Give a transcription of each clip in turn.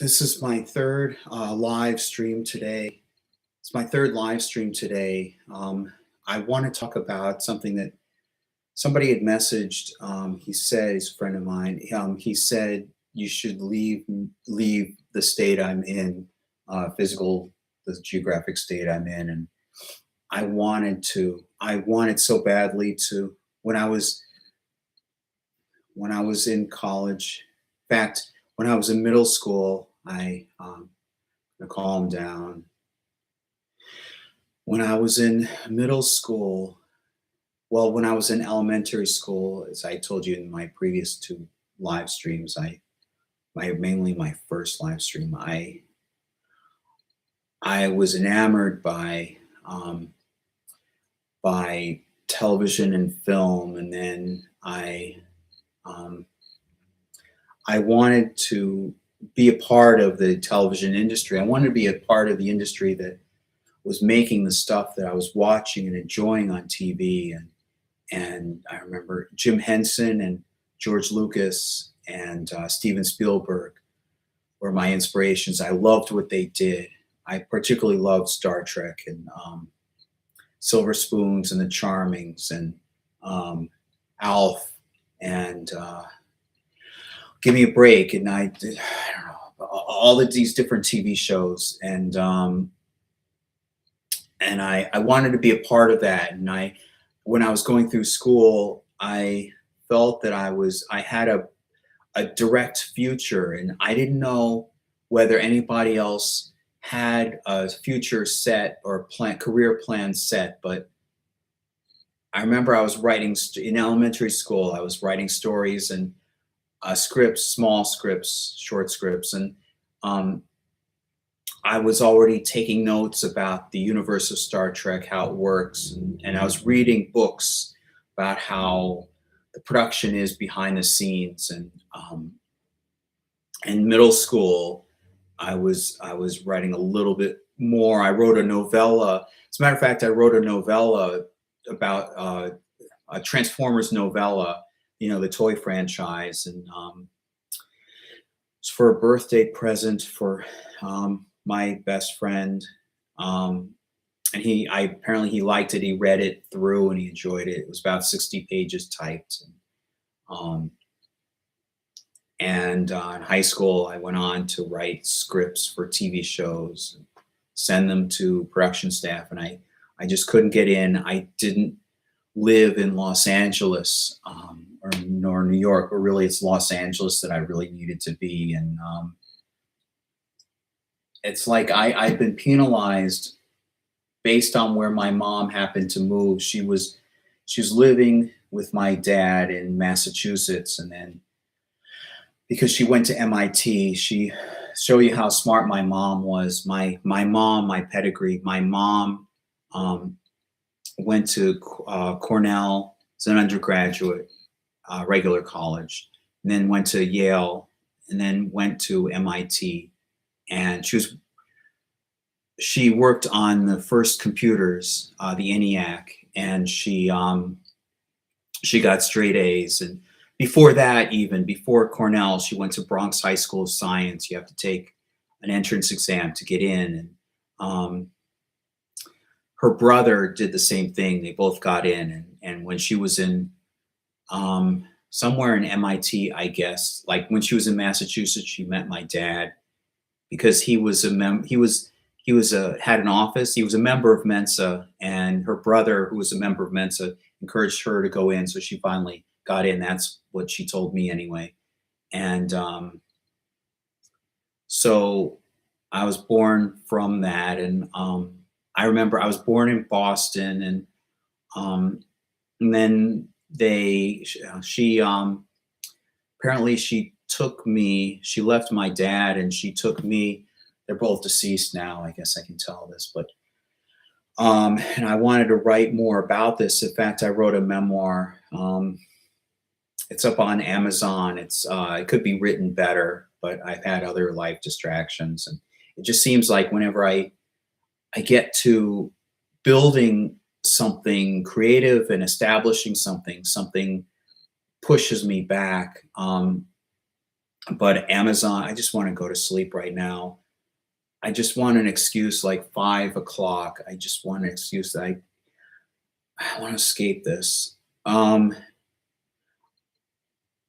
This is my third live stream today. It's my third live stream today. I want to talk about something that somebody had messaged. He said, he's a friend of mine. He said you should leave the state I'm in, the geographic state I'm in, and I wanted to. I wanted so badly to when I was in college. In fact, when I was in middle school, to calm down. When I was in middle school, well, when I was in elementary school, as I told you in my previous two live streams, mainly my first live stream, I was enamored by television and film, and then I wanted to be a part of the television industry. I wanted to be a part of the industry that was making the stuff that I was watching and enjoying on TV. And I remember Jim Henson and George Lucas and Steven Spielberg were my inspirations. I loved what they did. I particularly loved Star Trek and Silver Spoons and the Charmings and Alf and Give Me a Break. And I don't know, all of these different TV shows. And I wanted to be a part of that. And when I was going through school, I felt that I had a direct future, and I didn't know whether anybody else had a future set or career plan set. But I remember I was writing in elementary school. I was writing stories and scripts, small scripts, short scripts, and I was already taking notes about the universe of Star Trek, how it works, and I was reading books about how the production is behind the scenes. And in middle school, I was writing a little bit more. I wrote a novella. As a matter of fact, I wrote a novella about a Transformers novella, the toy franchise, and it's for a birthday present for my best friend, and apparently he liked it. He read it through and he enjoyed it. It was about 60 pages typed. And in high school, I went on to write scripts for TV shows, send them to production staff, and I just couldn't get in. I didn't live in Los Angeles nor New York, but really it's Los Angeles that I really needed to be. And it's like I've been penalized based on where my mom happened to move. She was living with my dad in Massachusetts, and then because she went to MIT, show you how smart my mom was. My mom, my pedigree. My mom went to Cornell as an undergraduate, regular college, and then went to Yale, and then went to MIT. And she worked on the first computers, the ENIAC, and she got straight A's. And before that, even before Cornell, she went to Bronx High School of Science. You have to take an entrance exam to get in. And her brother did the same thing. They both got in. And when she was in somewhere in MIT, I guess, like when she was in Massachusetts, she met my dad, because he was had an office. He was a member of Mensa, and her brother, who was a member of Mensa, encouraged her to go in. So she finally got in. That's what she told me anyway. And so I was born from that. And I remember I was born in Boston, and then she apparently she took me. She left my dad and she took me. They're both deceased now. I guess I can tell this, but and I wanted to write more about this. In fact, I wrote a memoir. It's up on Amazon. It could be written better, but I've had other life distractions, and it just seems like whenever I get to building something creative and establishing something pushes me back. But Amazon, I just want to go to sleep right now. I just want an excuse like 5 o'clock. I just want an excuse that I want to escape this. Um,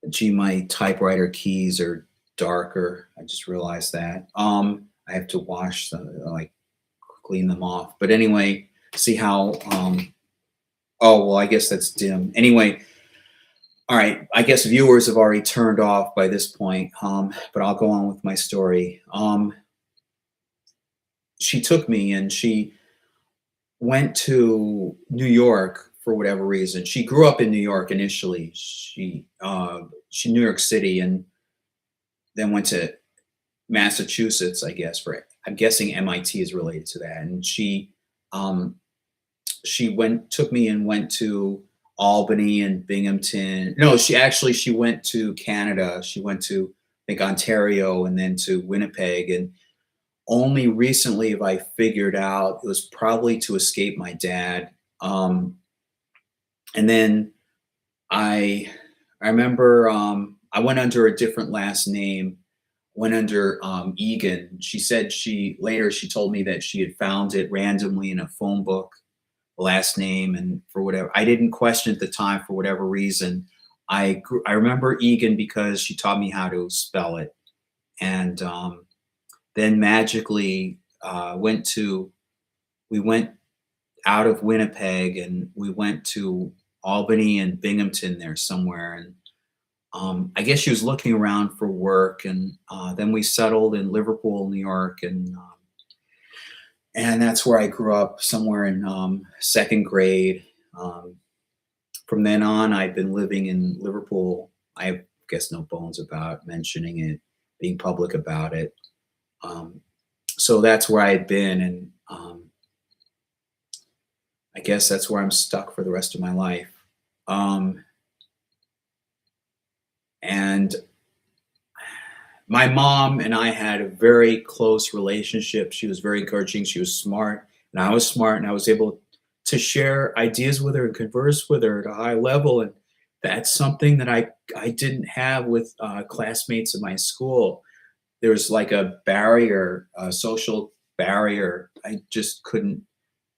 Gee, my typewriter keys are darker. I just realized that. I have to wash them, like clean them off. But anyway, see how, oh, well, I guess that's dim. Anyway, all right. I guess viewers have already turned off by this point. But I'll go on with my story. She took me and she went to New York for whatever reason. She grew up in New York initially. She New York City, and then went to Massachusetts, I guess. For I'm guessing MIT is related to that. And um, she took me and went to Albany and Binghamton. No, she went to Canada. She went to, I think, Ontario, and then to Winnipeg. And only recently have I figured out it was probably to escape my dad. And then I I remember I went under a different last name, went under Egan. She said she told me that she had found it randomly in a phone book, last name, and for whatever I didn't question at the time for whatever reason. I remember Egan because she taught me how to spell it, and then magically went to we went out of Winnipeg and we went to Albany and Binghamton there somewhere. And I guess she was looking around for work, and then we settled in Liverpool, New York, and that's where I grew up, somewhere in second grade. Um, from then on, I've been living in Liverpool. I guess no bones about mentioning it, being public about it. Um, so that's where I had been, and I guess that's where I'm stuck for the rest of my life. Um, and my mom and I had a very close relationship. She was very encouraging. She was smart, and I was smart, and I was able to share ideas with her and converse with her at a high level. And that's something that I didn't have with classmates in my school. There was like a barrier, a social barrier. I just couldn't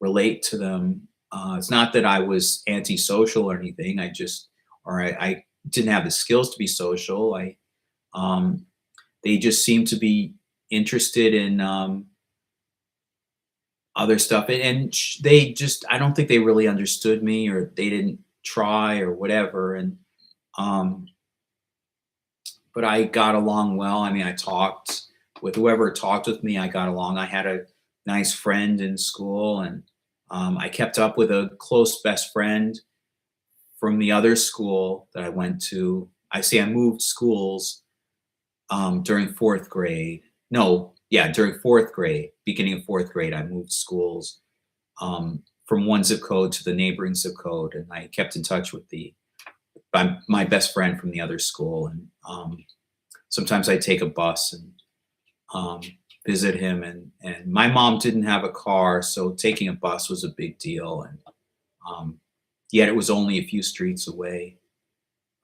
relate to them. It's not that I was antisocial or anything. I didn't have the skills to be social. Um, they just seemed to be interested in other stuff, and they just, I don't think they really understood me, or they didn't try or whatever. And um, but I got along well. I mean, I talked with whoever talked with me. I got along. I had a nice friend in school, and I kept up with a close best friend from the other school that I went to. I moved schools during fourth grade. No, yeah, during fourth grade, beginning of fourth grade, I moved schools from one zip code to the neighboring zip code, and I kept in touch with my best friend from the other school. And sometimes I take a bus and um, visit him. And my mom didn't have a car, so taking a bus was a big deal. And um, yet it was only a few streets away.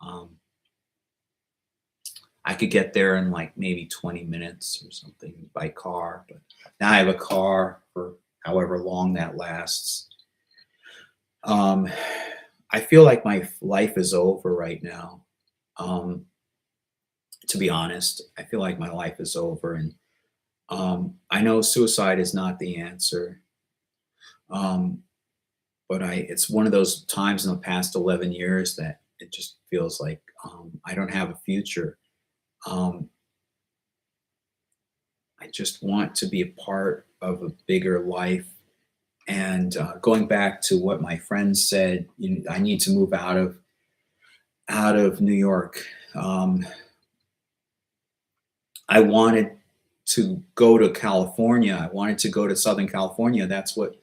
Um, I could get there in like maybe 20 minutes or something by car. But now I have a car for however long that lasts. Um, I feel like my life is over right now. Um, to be honest, I feel like my life is over, and I know suicide is not the answer. Um, but it's one of those times in the past 11 years that it just feels like I don't have a future. Um, I just want to be a part of a bigger life. And going back to what my friends said, I need to move out of New York. Um, I wanted to go to California. I wanted to go to Southern California. That's what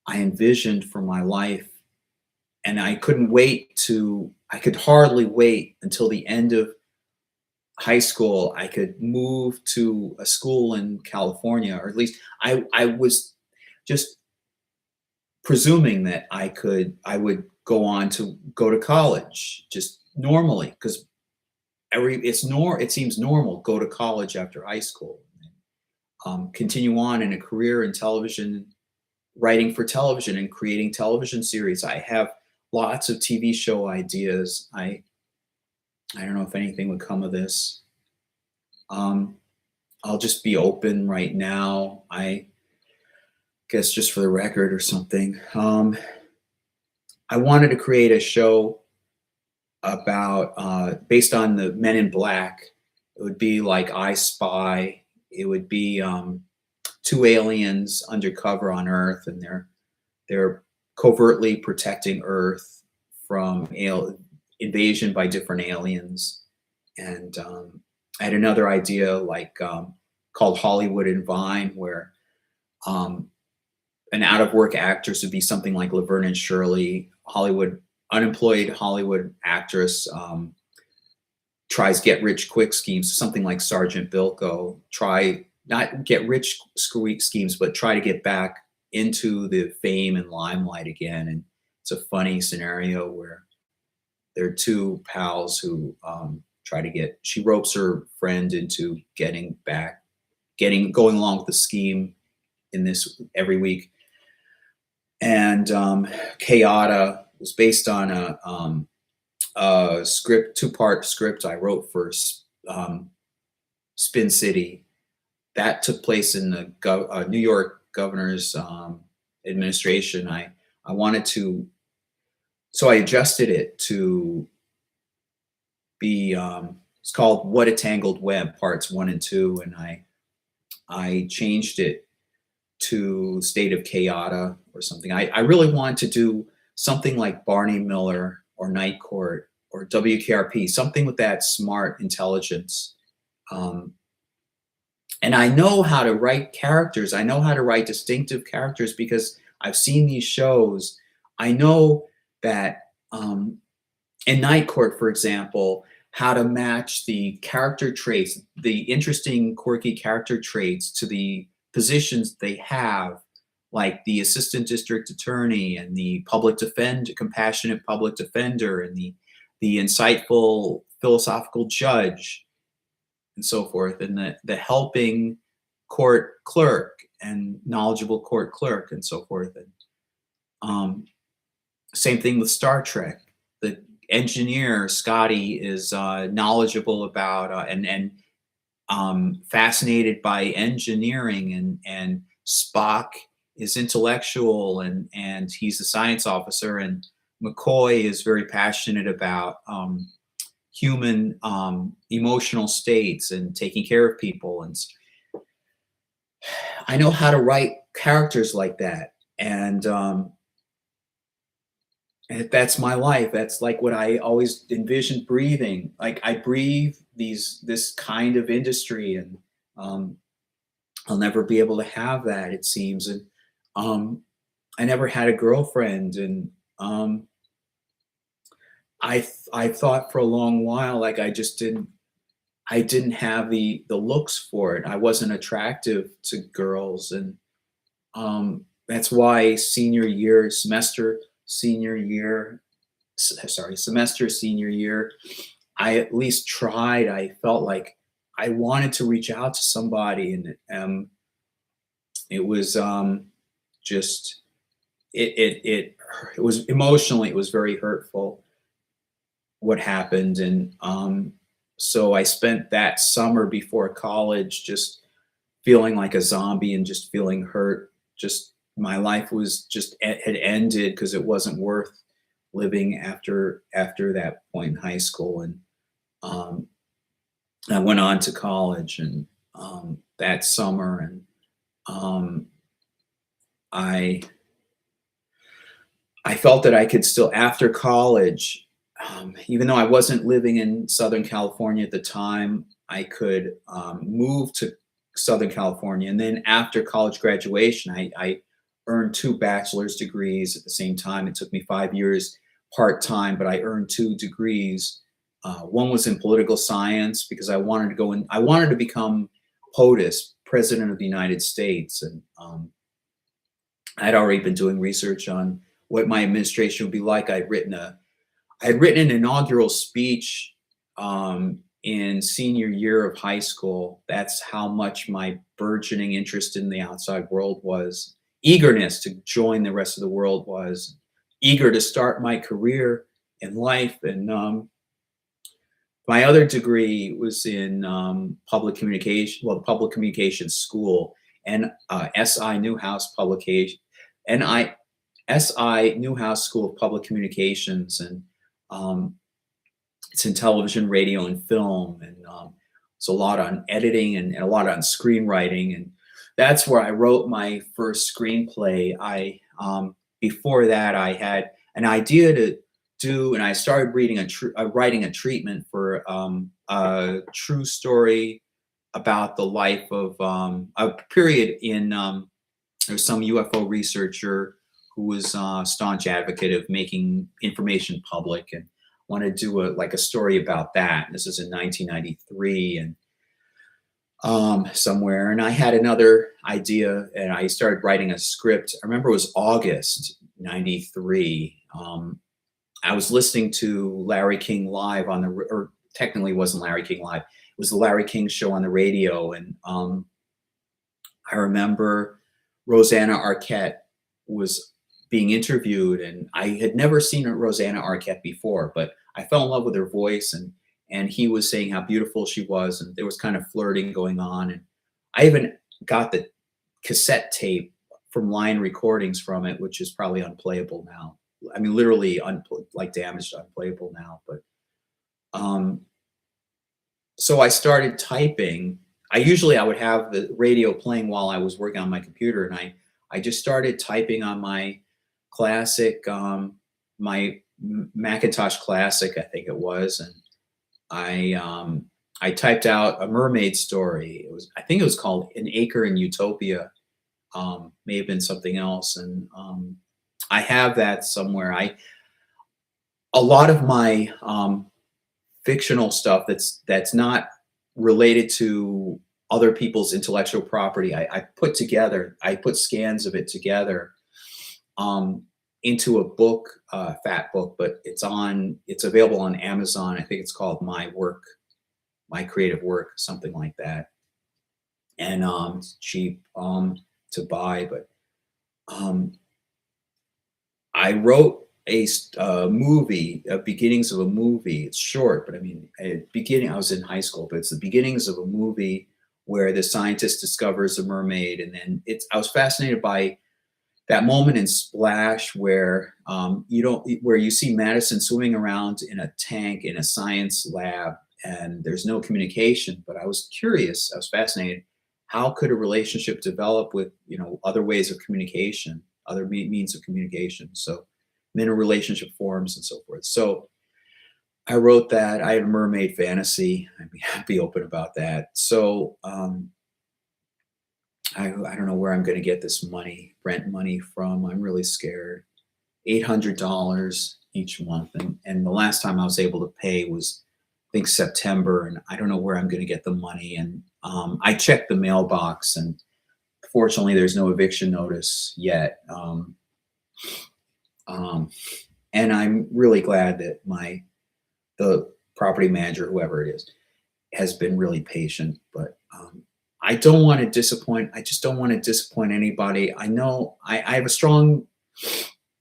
I envisioned for my life. And I could hardly wait until the end of high school. I could move to a school in California, or at least I was just presuming that I would go on to go to college just normally, because it seems normal. Go to college after high school, continue on in a career in television, writing for television and creating television series. I have lots of TV show ideas. I don't know if anything would come of this. I'll just be open right now. I guess just for the record or something. I wanted to create a show about based on the Men in Black. It would be like I Spy. It would be two aliens undercover on Earth, and they're covertly protecting Earth from invasion by different aliens. And I had another idea like called Hollywood and Vine, where an out-of-work actress would be something like Laverne and Shirley. Unemployed Hollywood actress tries get-rich-quick schemes, something like Sergeant Bilko. Try not get-rich schemes, but try to get back into the fame and limelight again. And it's a funny scenario where there are two pals who she ropes her friend into going along with the scheme in this every week. And Chaota was based on a script, two-part script I wrote for Spin City. That took place in the New York governor's administration. I wanted to, so I adjusted it to be, it's called What a Tangled Web, parts 1 and 2, and I changed it to State of Chaota or something. I really want to do something like Barney Miller or Night Court or WKRP, something with that smart intelligence. And I know how to write characters. I know how to write distinctive characters because I've seen these shows. I know that in Night Court, for example, how to match the character traits, the interesting, quirky character traits to the positions they have, like the assistant district attorney and the compassionate public defender, and the insightful philosophical judge, and so forth, and the helping court clerk and knowledgeable court clerk, and so forth. And same thing with Star Trek. The engineer Scotty is knowledgeable about and fascinated by engineering, and Spock is intellectual and he's a science officer, and McCoy is very passionate about human emotional states and taking care of people. And I know how to write characters like that, and that's my life. That's like what I always envisioned breathing. Like I breathe this kind of industry, and I'll never be able to have that, it seems. And I never had a girlfriend, and I thought for a long while like I didn't have the looks for it. I wasn't attractive to girls, and that's why semester senior year, I at least tried. I felt like I wanted to reach out to somebody, and it was just it was emotionally, it was very hurtful what happened. And so I spent that summer before college just feeling like a zombie and just feeling hurt. Just my life was just had ended because it wasn't worth living after that point in high school. And I went on to college, and that summer, and I felt that I could still, after college, even though I wasn't living in Southern California at the time, I could move to Southern California. And then after college graduation, I earned 2 bachelor's degrees at the same time. It took me 5 years part-time, but I earned 2 degrees. One was in political science because I wanted to become POTUS, President of the United States. And I'd already been doing research on what my administration would be like. I had written an inaugural speech in senior year of high school. That's how much my burgeoning interest in the outside world was, eagerness to join the rest of the world was, eager to start my career in life. And my other degree was in public communication, well, the public communications school, and SI Newhouse Publication, and SI Newhouse School of Public Communications, and um, it's in television, radio, and film, and it's a lot on editing and a lot on screenwriting, and that's where I wrote my first screenplay. I Before that, I had an idea to do, and I started writing a treatment for a true story about the life of a period in there's some UFO researcher who was a staunch advocate of making information public, and wanted to do a story about that. This is in 1993, and somewhere. And I had another idea, and I started writing a script. I remember it was August '93. I was listening to Larry King live on the, or technically it wasn't Larry King live. It was the Larry King show on the radio, and I remember Rosanna Arquette was being interviewed, and I had never seen Rosanna Arquette before, but I fell in love with her voice, and he was saying how beautiful she was, and there was kind of flirting going on, and I even got the cassette tape from line recordings from it, which is probably unplayable now. I mean, literally like damaged, unplayable now. But so I started typing. I would have the radio playing while I was working on my computer, and I just started typing on my classic, my Macintosh Classic, I think it was, and I typed out a mermaid story. I think it was called An Acre in Utopia. May have been something else, and I have that somewhere. A lot of my fictional stuff that's not related to other people's intellectual property, I put scans of it together into a book, fat book, but it's available on Amazon. I think it's called My Creative Work, something like that. And it's cheap to buy, but I wrote a movie, beginnings of a movie. It's short, but I mean, I was in high school, but it's the beginnings of a movie where the scientist discovers a mermaid, and then I was fascinated by that moment in Splash where where you see Madison swimming around in a tank in a science lab, and there's no communication. But I was curious, I was fascinated. How could a relationship develop with other ways of communication, other means of communication? So then a relationship forms and so forth. So I wrote that. I had a mermaid fantasy. I'd be open about that. So I don't know where I'm going to get this rent money from. I'm really scared. $800 each month. And the last time I was able to pay was, I think, September. And I don't know where I'm going to get the money. And I checked the mailbox, and fortunately there's no eviction notice yet. And I'm really glad that the property manager, whoever it is, has been really patient. But I don't want to disappoint. I just don't want to disappoint anybody. I know I have a strong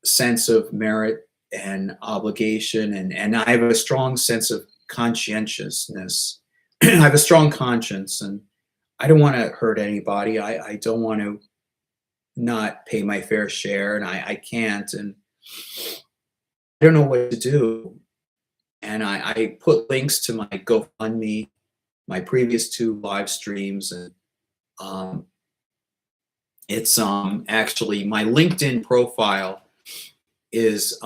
sense of merit and obligation, and I have a strong sense of conscientiousness. I have a strong conscience, and I don't want to hurt anybody. I don't want to not pay my fair share, and I can't, and I don't know what to do. And I put links to my GoFundMe, my previous 2 live streams, and it's actually my LinkedIn profile is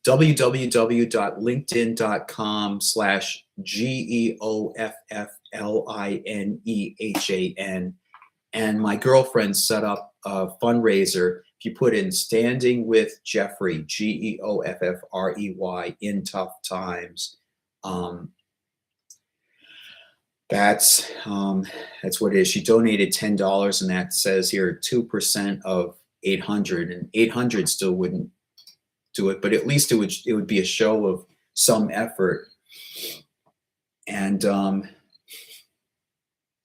www.linkedin.com/GEOFFLINEHAN, and my girlfriend set up a fundraiser. If you put in "Standing with Jeffrey," GEOFFREY, in tough times, that's what it is. She donated $10, and that says here 2% of 800, and 800 still wouldn't do it, but at least it would be a show of some effort. And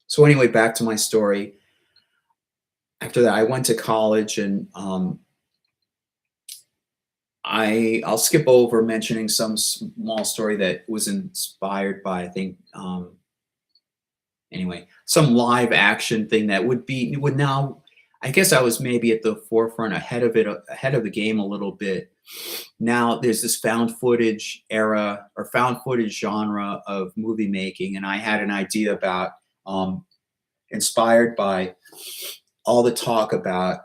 so anyway, back to my story. After that, I went to college, and I'll skip over mentioning some small story that was inspired by, I think, anyway, some live action thing that would now, I guess I was maybe at the forefront, ahead of the game a little bit. Now there's this found footage era, or found footage genre of movie making, and I had an idea about, inspired by all the talk about,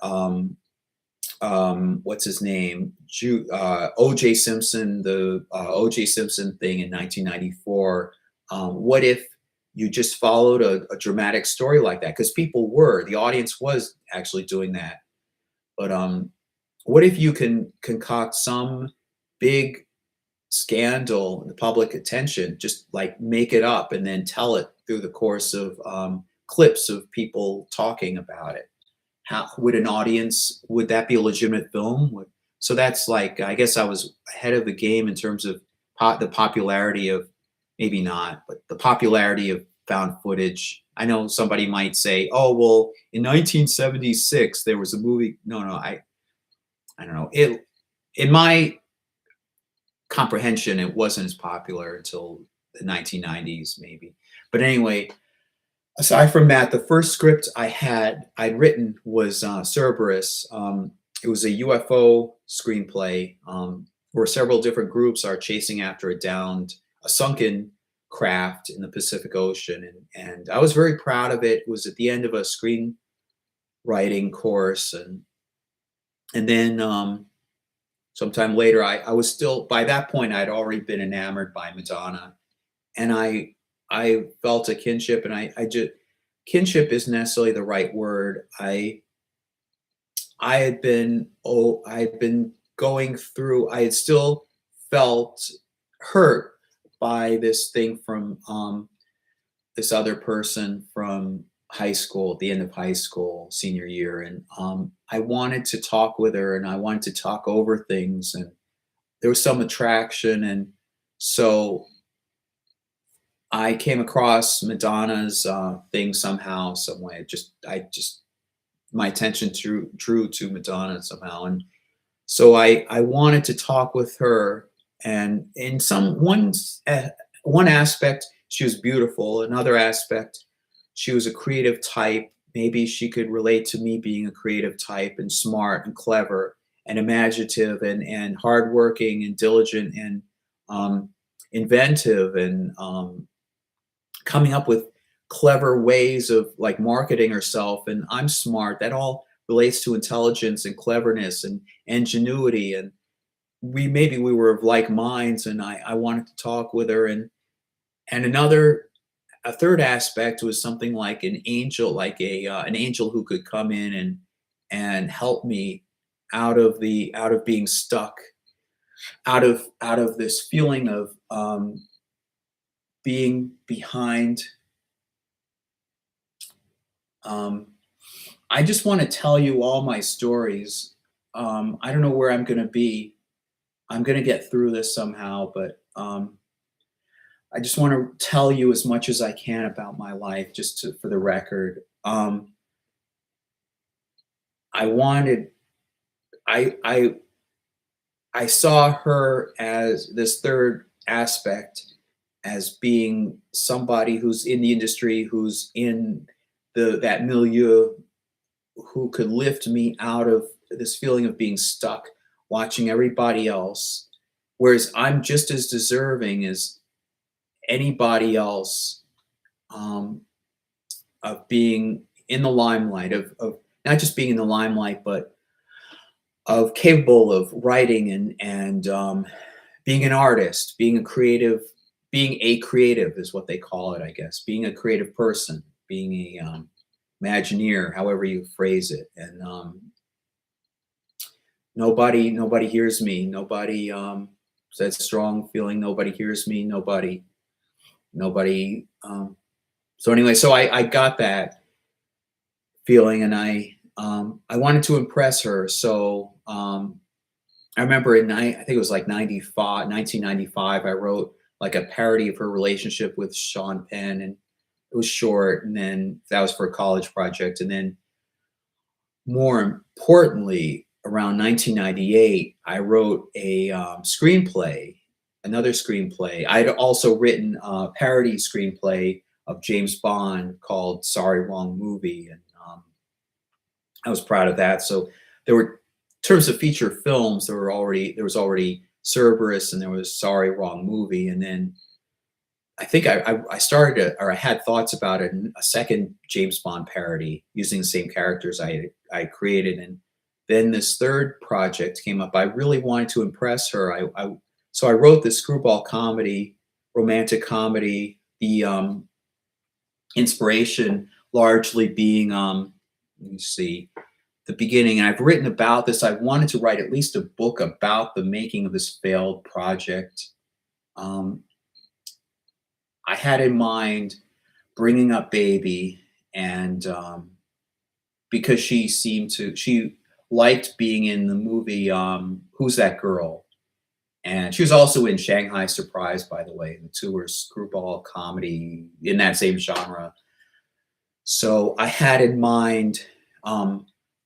what's his name, O.J. Simpson, the O.J. Simpson thing in 1994. What if you just followed a dramatic story like that? Because the audience was actually doing that. But what if you can concoct some big scandal in the public attention, just like make it up and then tell it through the course of clips of people talking about it? How would would that be a legitimate film? So that's like, I guess I was ahead of the game in terms of the popularity of, maybe not, but the popularity of found footage. I know somebody might say, oh, well, in 1976, there was a movie. No, I don't know. In my comprehension, it wasn't as popular until the 1990s, maybe. But anyway, aside from that, the first script I'd written was Cerberus. It was a UFO screenplay, where several different groups are chasing after a sunken craft in the Pacific Ocean, and I was very proud of it. It was at the end of a screenwriting course, and then sometime later, I was still, by that point, I'd already been enamored by Madonna, and I felt a kinship, and I just, kinship isn't necessarily the right word. I had been going through, I had still felt hurt by this thing from this other person from high school, at the end of high school, senior year. And I wanted to talk with her, and I wanted to talk over things, and there was some attraction. And so I came across Madonna's thing somehow, some way. My attention drew to Madonna somehow. And so I wanted to talk with her, and in one aspect, she was beautiful. Another aspect, she was a creative type. Maybe she could relate to me being a creative type, and smart and clever and imaginative and hardworking and diligent and inventive and coming up with clever ways of like marketing herself. And I'm smart. That all relates to intelligence and cleverness and ingenuity. And we were of like minds, and I wanted to talk with her. And a third aspect was something like an angel, like an angel who could come in and help me out of being stuck, out of this feeling of being behind. I just want to tell you all my stories. I don't know where I'm going to be. I'm going to get through this somehow, but I just want to tell you as much as I can about my life, just for the record. I saw her as this third aspect, as being somebody who's in the industry, who's in that milieu, who could lift me out of this feeling of being stuck, watching everybody else, whereas I'm just as deserving as anybody else, of being in the limelight, of not just being in the limelight, but of capable of writing and being an artist, being a creative is what they call it, I guess, being a creative person, being a Imagineer, however you phrase it. And nobody hears me. Nobody, that strong feeling, nobody hears me. Nobody. So anyway, so I got that feeling, and I wanted to impress her. So I remember I think it was like 1995, I wrote like a parody of her relationship with Sean Penn, and it was short. And then that was for a college project. And then more importantly, around 1998, I wrote a screenplay, another screenplay. I'd also written a parody screenplay of James Bond called Sorry Wrong Movie. And I was proud of that. So there were, in terms of feature films, there was already Cerberus, and there was Sorry Wrong Movie. And then I think I started or I had thoughts about it, a second James Bond parody using the same characters I created. And then this third project came up. I really wanted to impress her. So I wrote this screwball comedy, romantic comedy. The inspiration largely being let me see, the beginning. And I've written about this. I wanted to write at least a book about the making of this failed project. I had in mind bringing up Baby, and because she liked being in the movie Who's That Girl? And she was also in Shanghai Surprise, by the way. The two were screwball comedy in that same genre. So I had in mind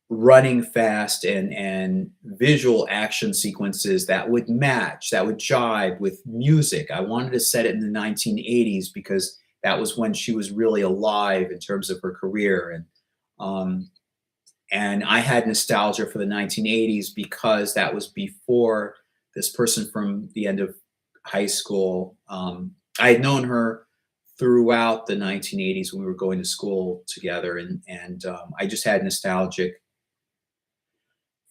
running fast and visual action sequences that would match, that would jibe with music. I wanted to set it in the 1980s because that was when she was really alive in terms of her career. And I had nostalgia for the 1980s because that was before this person from the end of high school. I had known her throughout the 1980s when we were going to school together, and I just had nostalgic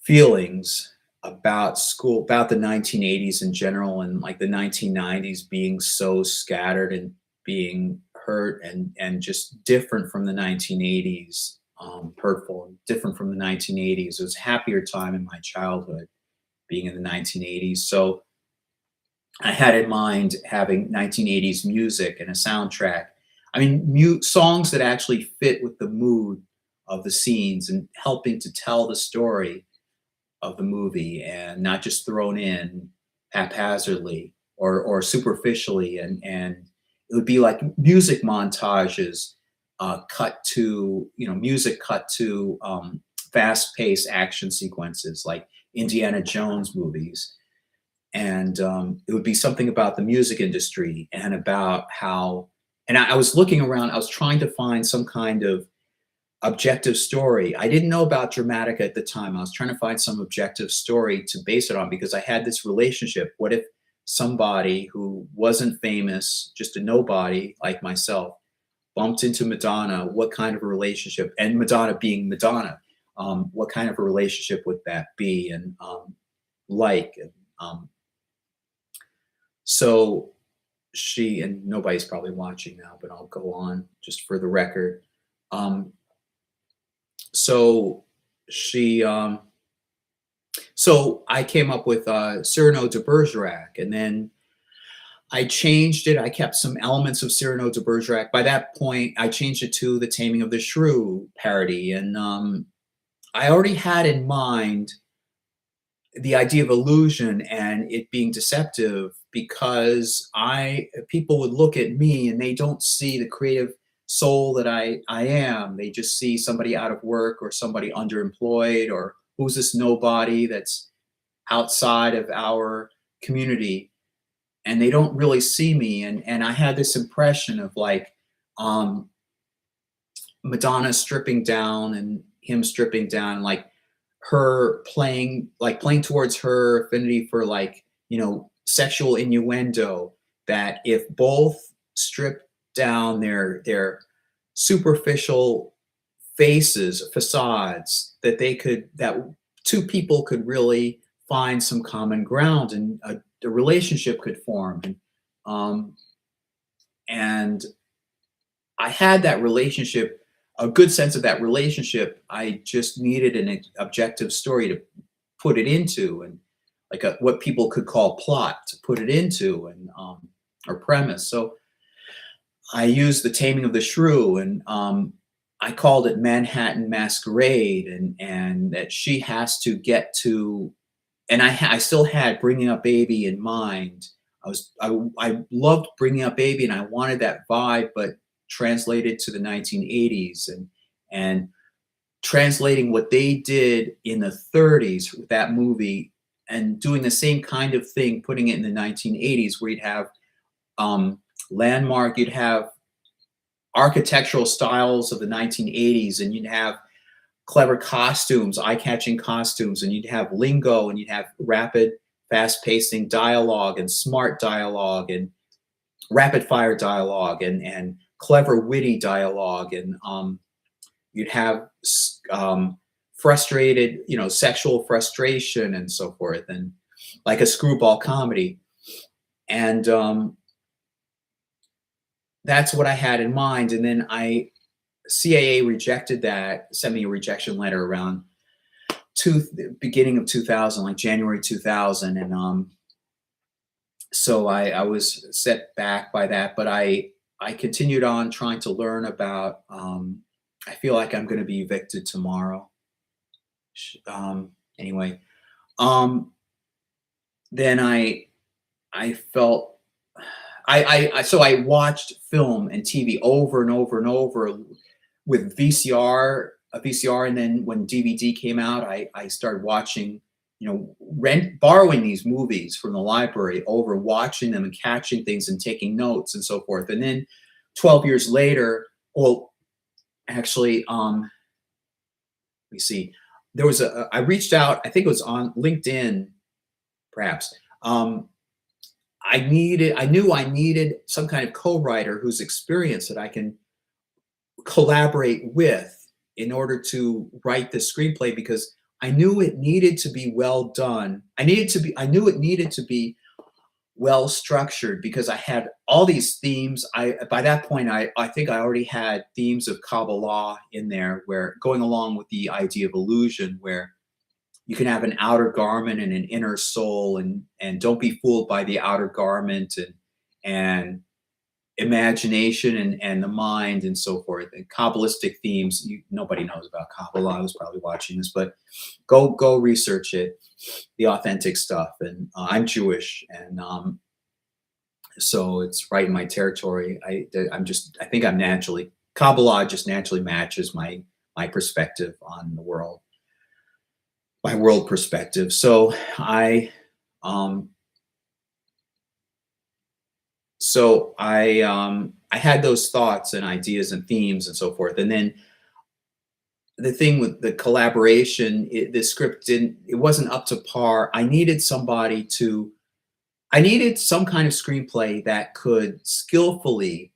feelings about school, about the 1980s in general, and like the 1990s being so scattered and being hurt and just different from the 1980s, hurtful and different from the 1980s. It was a happier time in my childhood being in the 1980s. So I had in mind having 1980s music and a soundtrack. I mean, songs that actually fit with the mood of the scenes and helping to tell the story of the movie, and not just thrown in haphazardly or superficially. And it would be like music montages, music cut to fast-paced action sequences like Indiana Jones movies. And it would be something about the music industry and about how, and I was looking around, I was trying to find some kind of objective story. I didn't know about Dramatica at the time. I was trying to find some objective story to base it on because I had this relationship. What if somebody who wasn't famous, just a nobody like myself, bumped into Madonna? What kind of a relationship? And Madonna being Madonna, what kind of a relationship would that be? And so she, and nobody's probably watching now, but I'll go on just for the record. So I came up with Cyrano de Bergerac, and then I changed it. I kept some elements of Cyrano de Bergerac. By that point, I changed it to the Taming of the Shrew parody, and I already had in mind the idea of illusion and it being deceptive, because people would look at me and they don't see the creative soul that I am. They just see somebody out of work or somebody underemployed, or who's this nobody that's outside of our community, and they don't really see me. And I had this impression of like Madonna stripping down and him stripping down, like her playing towards her affinity for sexual innuendo, that if both strip down their superficial facades, that two people could really find some common ground, and a relationship could form. And I had that relationship, a good sense of that relationship. I just needed an objective story to put it into, and what people could call plot to put it into, and or premise. So I used the Taming of the Shrew, and I called it Manhattan Masquerade, and that she has to get to, and I still had Bringing Up Baby in mind, I loved Bringing Up Baby, and I wanted that vibe, but translated to the 1980s, and translating what they did in the 30s with that movie and doing the same kind of thing, putting it in the 1980s, where you'd have um, you'd have architectural styles of the 1980s, and you'd have clever costumes, eye-catching costumes, and you'd have lingo, and you'd have rapid, fast-pacing dialogue and smart dialogue and rapid-fire dialogue and clever, witty dialogue, and you'd have frustrated, sexual frustration and so forth, and like a screwball comedy. And that's what I had in mind. And then CAA rejected that, sent me a rejection letter around beginning of 2000, like January 2000. And so I was set back by that, but I continued on trying to learn about, I feel like I'm going to be evicted tomorrow. Anyway, then I felt so I watched film and TV over and over and over with a VCR, and then when DVD came out, I started watching, borrowing these movies from the library, over watching them and catching things and taking notes and so forth. And then 12 years later, well, actually, let me see, there was I reached out, I think it was on LinkedIn, perhaps. I knew I needed some kind of co-writer who's experienced that I can collaborate with in order to write the screenplay, because I knew it needed to be well done. I knew it needed to be well structured, because I had all these themes. By that point, I think I already had themes of Kabbalah in there, where going along with the idea of illusion, where you can have an outer garment and an inner soul, and don't be fooled by the outer garment, and imagination and the mind and so forth, and Kabbalistic themes. Nobody knows about Kabbalah who's probably watching this, but go research it, the authentic stuff. And I'm Jewish, and so it's right in my territory. I think I'm naturally, Kabbalah just naturally matches my perspective on the world, my world perspective. So I had those thoughts and ideas and themes and so forth. And then the thing with the collaboration, the script it wasn't up to par. I needed some kind of screenplay that could skillfully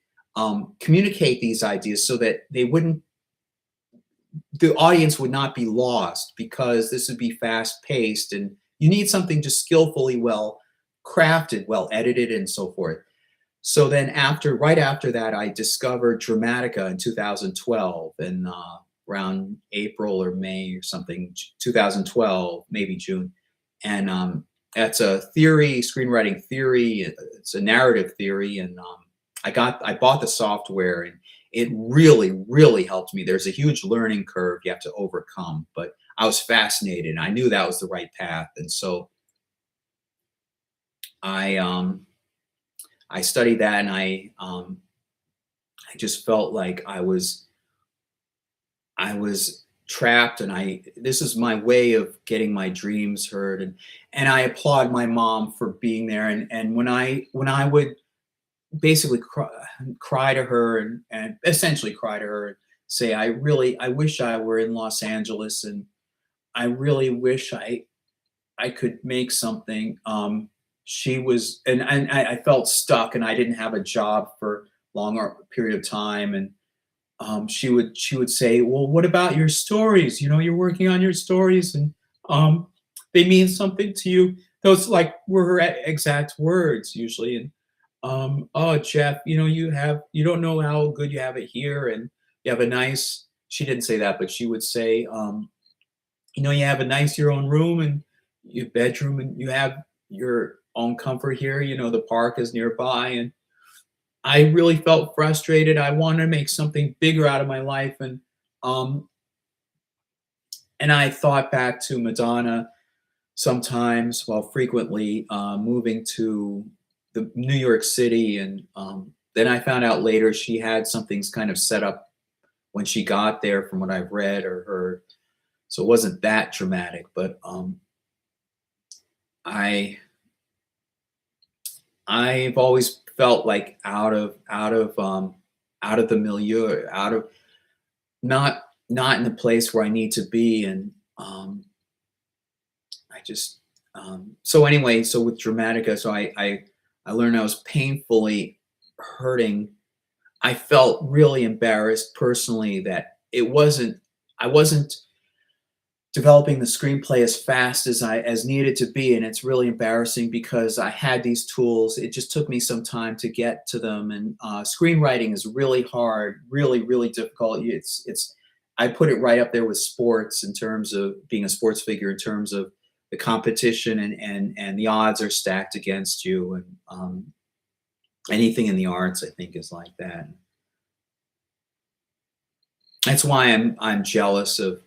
communicate these ideas, so that the audience would not be lost, because this would be fast paced, and you need something just skillfully well crafted, well edited, and so forth. So then right after that, I discovered Dramatica in 2012, and around April or May or something, 2012, maybe June. And it's a screenwriting theory. It's a narrative theory. And I bought the software, and it really, really helped me. There's a huge learning curve you have to overcome, but I was fascinated, and I knew that was the right path. And so I studied that, and I just felt like I was trapped, and this is my way of getting my dreams heard. And I applaud my mom for being there. And when I would basically cry to her, and essentially cry to her, and say, I wish I were in Los Angeles, and I really wish I could make something. She was, and I felt stuck, and I didn't have a job for a longer period of time. And she would say, well, what about your stories? You're working on your stories, and they mean something to you. Those were her exact words usually. And oh, Jeff, you don't know how good you have it here, and you have a nice. She didn't say that, but she would say, you have a nice your own room and your bedroom, and you have your own comfort here. The park is nearby. And I really felt frustrated. I wanted to make something bigger out of my life. And I thought back to Madonna sometimes, well, frequently, moving to the New York City, and then I found out later she had some things kind of set up when she got there, from what I've read or heard. So it wasn't that dramatic, but I I've always felt like out of the milieu, out of not in the place where I need to be, and I just so anyway, so with Dramatica, so I learned I was painfully hurting. I felt really embarrassed personally that I wasn't developing the screenplay as fast as I as needed to be, and it's really embarrassing because I had these tools. It just took me some time to get to them, and screenwriting is really hard, really difficult. It's I put it right up there with sports in terms of being a sports figure, in terms of the competition, and the odds are stacked against you, and anything in the arts I think is like that. That's why I'm jealous of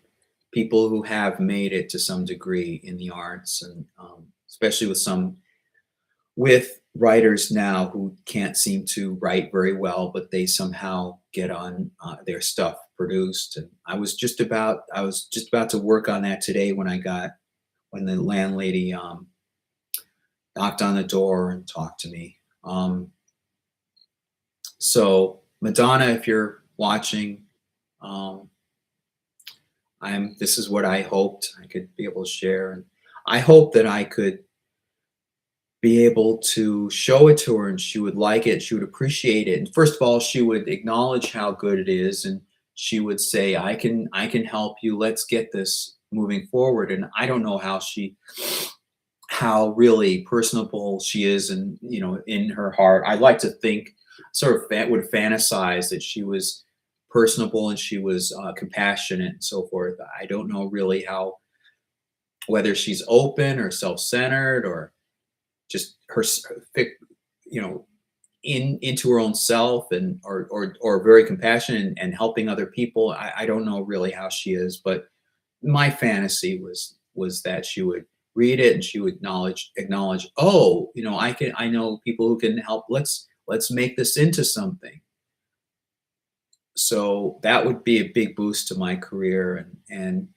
people who have made it to some degree in the arts, and especially with writers now who can't seem to write very well, but they somehow get on their stuff produced. And I was just about to work on that today when when the landlady knocked on the door and talked to me. So Madonna, if you're watching, um, this is what I hoped I could be able to share. And I hope that I could be able to show it to her and she would like it, she would appreciate it. And first of all, she would acknowledge how good it is, and she would say, I can help you. Let's get this moving forward. And I don't know how really personable she is, and in her heart. I'd like to think, sort of would fantasize that she was personable and she was compassionate and so forth. I don't know really how, whether she's open or self-centered, or just you know, into her own self, and or very compassionate and helping other people. I don't know really how she is, but my fantasy was that she would read it and she would acknowledge, oh, I know people who can help. Let's make this into something. So that would be a big boost to my career, and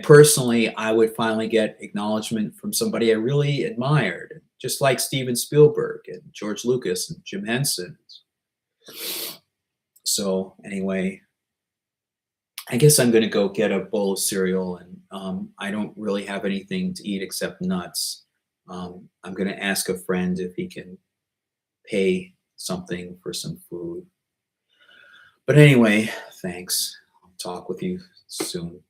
personally, I would finally get acknowledgement from somebody I really admired, just like Steven Spielberg and George Lucas and Jim Henson. So anyway, I guess I'm going to go get a bowl of cereal, and I don't really have anything to eat except nuts. I'm going to ask a friend if he can pay something for some food. But anyway, thanks. I'll talk with you soon.